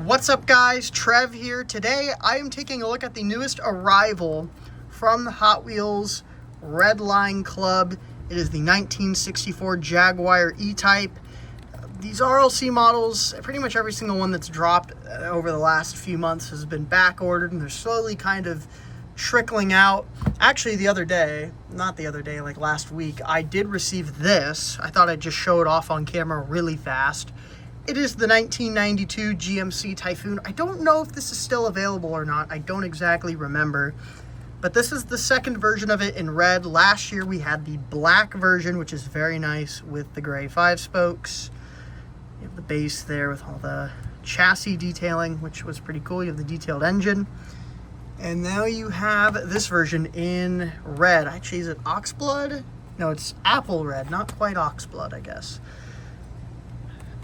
What's up, guys? Trev here. Today I am taking a look at the newest arrival from the Hot Wheels Red Line Club. It is the 1964 Jaguar E-Type. These RLC models, pretty much every single one that's dropped over the last few months has been back ordered, and they're slowly kind of trickling out. Actually, like last week, I did receive this. I thought I'd just show it off on camera really fast. It is the 1992 GMC Typhoon. I don't know if this is still available or not. I don't exactly remember. But this is the second version of it in red. Last year we had the black version, which is very nice with the gray 5-spokes. You have the base there with all the chassis detailing, which was pretty cool. You have the detailed engine. And now you have this version in red. Actually, is it Oxblood? No, it's Apple Red, not quite Oxblood, I guess.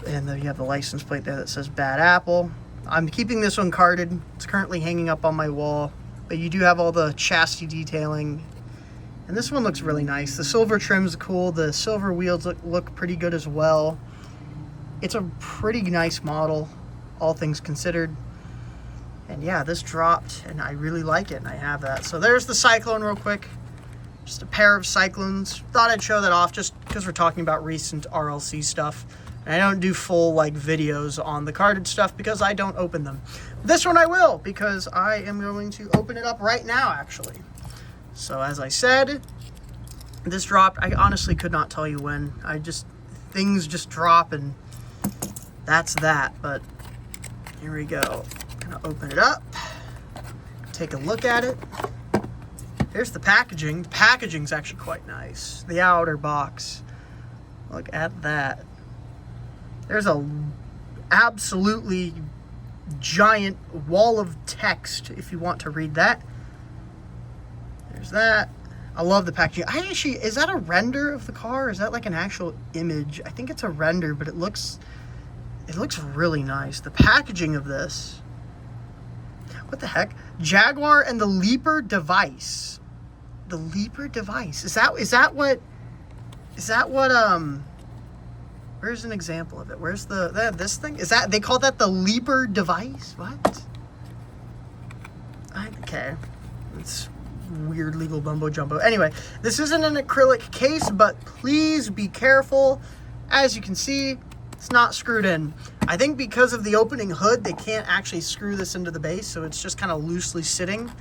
And then you have the license plate there that says Bad Apple. I'm keeping this one carded. It's currently hanging up on my wall. But you do have all the chassis detailing. And this one looks really nice. The silver trim's cool. The silver wheels look pretty good as well. It's a pretty nice model, all things considered. And yeah, this dropped, and I really like it, and I have that. So there's the Cyclone real quick. Just a pair of Cyclones. Thought I'd show that off just because we're talking about recent RLC stuff. And I don't do full videos on the carded stuff because I don't open them. This one I will, because I am going to open it up right now, actually. So as I said, this dropped. I honestly could not tell you when. Things just drop, and that's that. But here we go. Gonna open it up, take a look at it. Here's the packaging. The packaging's actually quite nice. The outer box. Look at that. There's a absolutely giant wall of text if you want to read that. There's that. I love the packaging. Is that a render of the car? Or is that like an actual image? I think it's a render, but it looks really nice. The packaging of this. What the heck? Jaguar and the Leaper device. The Leaper device. Is that what where's an example of it? Where's this thing? Is that, they call that the Leaper device? What? Okay. It's weird legal mumbo jumbo. Anyway, this isn't an acrylic case, but please be careful. As you can see, it's not screwed in. I think because of the opening hood, they can't actually screw this into the base, so it's just kind of loosely sitting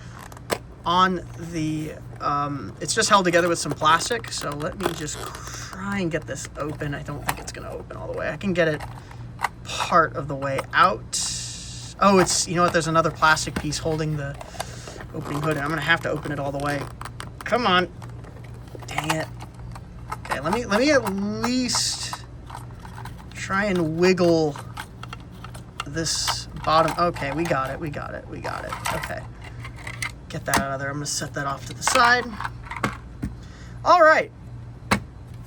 on the, it's just held together with some plastic. So let me just try and get this open. I don't think it's gonna open all the way. I can get it part of the way out. Oh, you know what, there's another plastic piece holding the opening hood. I'm gonna have to open it all the way. Come on. Dang it. Okay, let me at least try and wiggle this bottom. Okay, we got it. Okay. Get that out of there. I'm going to set that off to the side. All right.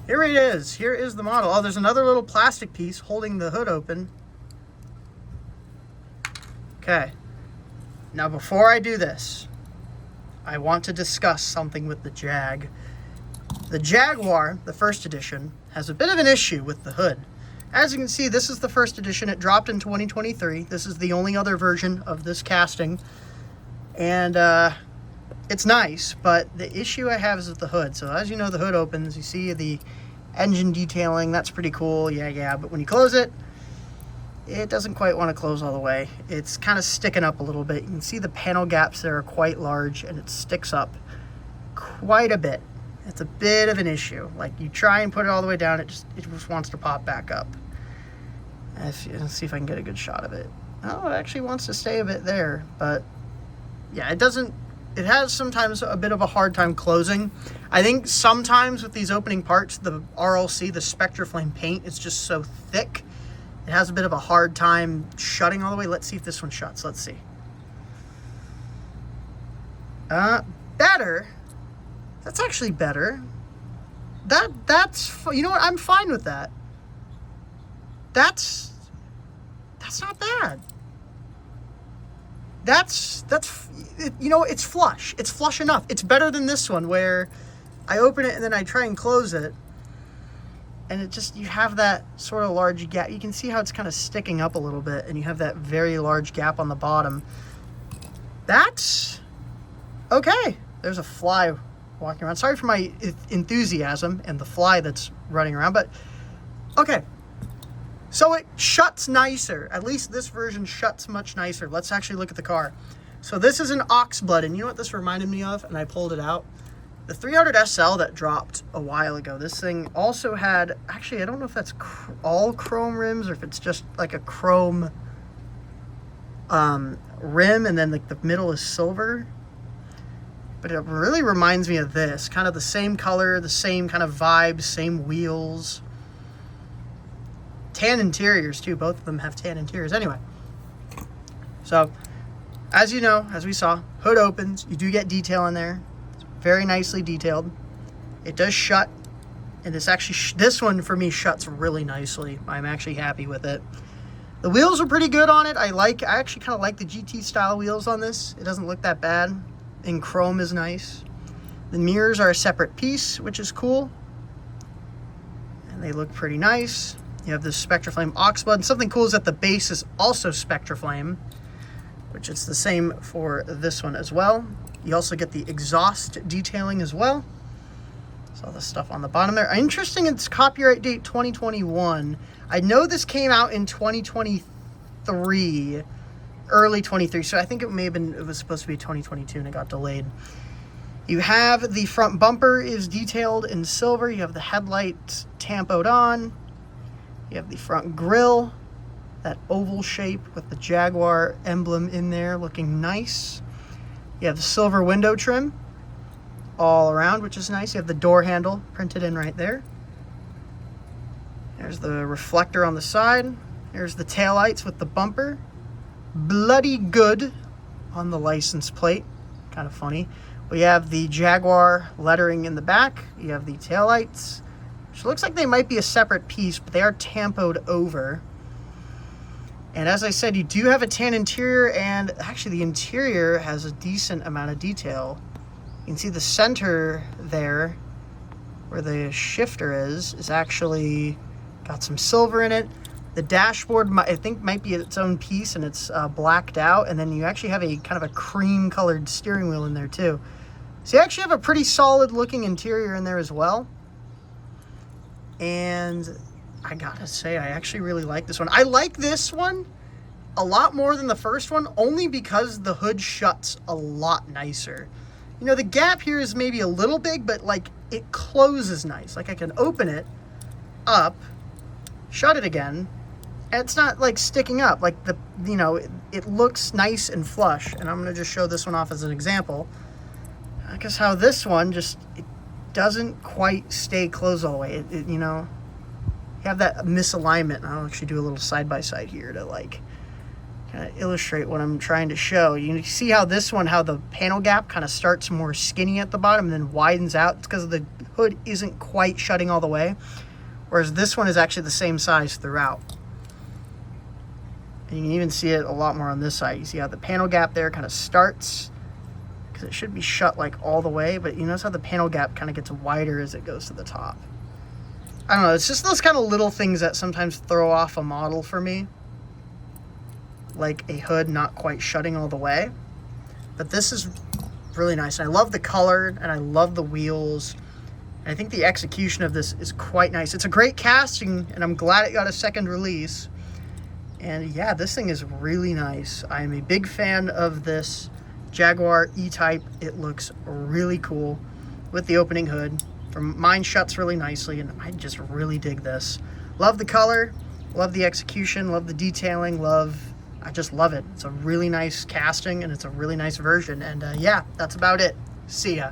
Here it is. Here is the model. Oh, there's another little plastic piece holding the hood open. Okay. Now, before I do this, I want to discuss something with the Jag. The Jaguar, the first edition, has a bit of an issue with the hood. As you can see, this is the first edition. It dropped in 2023. This is the only other version of this casting. And it's nice, but the issue I have is with the hood. So as you know, the hood opens. You see the engine detailing. That's pretty cool. Yeah. But when you close it, it doesn't quite want to close all the way. It's kind of sticking up a little bit. You can see the panel gaps there are quite large, and it sticks up quite a bit. It's a bit of an issue. Like, you try and put it all the way down, it just wants to pop back up. Let's see if I can get a good shot of it. Oh, it actually wants to stay a bit there, but yeah, it has sometimes a bit of a hard time closing. I think sometimes with these opening parts, the RLC, the Spectraflame paint is just so thick, it has a bit of a hard time shutting all the way. Let's see if this one shuts. Let's see. Better. That's actually better. That's, you know what, I'm fine with that. That's not bad. You know, it's flush. It's flush enough. It's better than this one where I open it and then I try and close it. And it just, you have that sort of large gap. You can see how it's kind of sticking up a little bit, and you have that very large gap on the bottom. That's okay. There's a fly walking around. Sorry for my enthusiasm and the fly that's running around, but okay. So it shuts nicer. At least this version shuts much nicer. Let's actually look at the car. So this is an ox blood, and you know what this reminded me of? And I pulled it out. The 300 SL that dropped a while ago, this thing also had, actually, I don't know if that's all chrome rims or if it's just like a chrome rim and then like the middle is silver. But it really reminds me of this, kind of the same color, the same kind of vibes, same wheels. Tan interiors too, both of them have tan interiors. Anyway, so as you know, as we saw, hood opens, you do get detail in there. Very nicely detailed. It does shut, and this one for me shuts really nicely. I'm actually happy with it. The wheels are pretty good on it. I actually kind of like the GT style wheels on this. It doesn't look that bad, and chrome is nice. The mirrors are a separate piece, which is cool, and they look pretty nice. You have this Spectraflame Oxblood, and something cool is that the base is also Spectraflame, which is the same for this one as well. You also get the exhaust detailing as well. So all the stuff on the bottom there. Interesting, it's copyright date 2021. I know this came out in 2023, early 23. So I think it was supposed to be 2022 and it got delayed. You have the front bumper is detailed in silver. You have the headlights tampoed on. You have the front grille, that oval shape with the Jaguar emblem in there looking nice. You have the silver window trim all around, which is nice. You have the door handle printed in right there. There's the reflector on the side. There's the taillights with the bumper. Bloody good on the license plate. Kind of funny. We have the Jaguar lettering in the back. You have the taillights, which looks like they might be a separate piece, but they are tampoed over. And as I said, you do have a tan interior, and actually the interior has a decent amount of detail. You can see the center there, where the shifter is actually got some silver in it. The dashboard, I think, might be its own piece, and it's blacked out. And then you actually have a kind of a cream-colored steering wheel in there, too. So you actually have a pretty solid-looking interior in there as well. And I gotta say, I actually really like this one. I like this one a lot more than the first one, only because the hood shuts a lot nicer. You know, the gap here is maybe a little big, but like it closes nice. Like I can open it up, shut it again, and it's not like sticking up. Like it looks nice and flush. And I'm gonna just show this one off as an example. I guess how this one it doesn't quite stay closed all the way. You have that misalignment. I'll actually do a little side-by-side here to like kind of illustrate what I'm trying to show. You see how this one, how the panel gap kind of starts more skinny at the bottom and then widens out. It's because the hood isn't quite shutting all the way, whereas this one is actually the same size throughout. And you can even see it a lot more on this side. You see how the panel gap there kind of starts, because it should be shut like all the way, but you notice how the panel gap kind of gets wider as it goes to the top. I don't know, it's just those kind of little things that sometimes throw off a model for me. Like a hood not quite shutting all the way. But this is really nice. And I love the color, and I love the wheels. And I think the execution of this is quite nice. It's a great casting, and I'm glad it got a second release. And yeah, this thing is really nice. I'm a big fan of this Jaguar E-Type. It looks really cool with the opening hood. Mine shuts really nicely, and I just really dig this. Love the color, love the execution, love the detailing, I just love it. It's a really nice casting, and it's a really nice version. And yeah, that's about it. See ya.